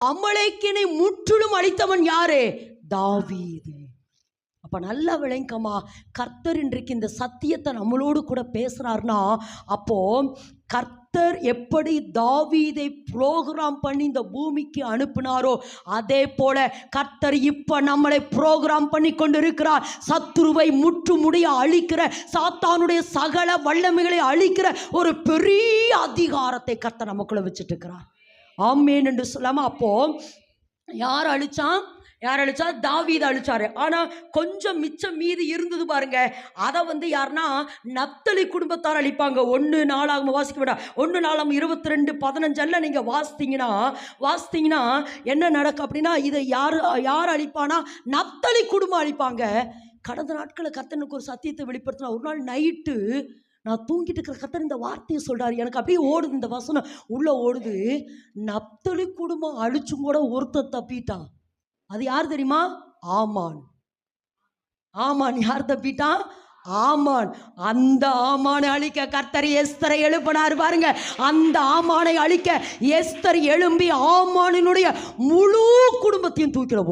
அமலேக்கினை முற்றிலும் அழித்தவன் யாரு? தாவீது. அப்ப நல்லா விளங்கமா, கர்த்தர் இன்றைக்கு இந்த சத்தியத்தை நம்மளோடு கூட பேசுறாருன்னா, அப்போ கர்த்தர் எப்படி தாவீதை புரோகிராம் பண்ணி இந்த பூமிக்கு அனுப்பினாரோ அதே போல கர்த்தர் இப்ப நம்மளை புரோகிராம் பண்ணி கொண்டிருக்கிறார். சத்துருவை முற்றுமுடிய அழிக்கிற, சாத்தானுடைய சகல வல்லமைகளை அழிக்கிற ஒரு பெரிய அதிகாரத்தை கர்த்தர் நமக்குள்ள வச்சுட்டு இருக்கிறார். ஆமேன் என்று சொல்லாம, அப்போ யார் அழிச்சான்? தாவீது அழிச்சாரு. ஆனா கொஞ்சம் மிச்சம் மீதி இருந்தது பாருங்க, அதை யாருன்னா நப்தலி குடும்பத்தார் அழிப்பாங்க. 1 நாளாகும் வாசிக்க விட 1 நாளாகும் 22:15 நீங்க வாசித்தீங்கன்னா என்ன நடக்கும் அப்படின்னா, இதை யார் அழிப்பானா? நப்தலி குடும்பம் அழிப்பாங்க. கடந்த நாட்களை கர்த்தனுக்கு ஒரு சத்தியத்தை வெளிப்படுத்தினா, ஒரு நாள் நைட்டு நான் தூங்கிட்டு இருக்கிற கர்த்தர் இந்த வார்த்தையை சொல்றாரு. எனக்கு அப்படியே ஓடுது, இந்த வசனம் உள்ள ஓடுது. நப்தலி குடும்பம் அழிச்சும் கூட ஒருத்தர் தப்பிட்டான். அது யார் தெரியுமா? ஆமான். யார் தப்பிட்டான்? ஆமான். அந்த ஆமானை அழிக்க கர்த்தர் எஸ்தரை எழுப்பினார் பாருங்க. அந்த ஆமானை அழிக்க எஸ்தர் எழும்பி ஆமானினுடைய முழு குடும்பத்தையும் தூக்கிட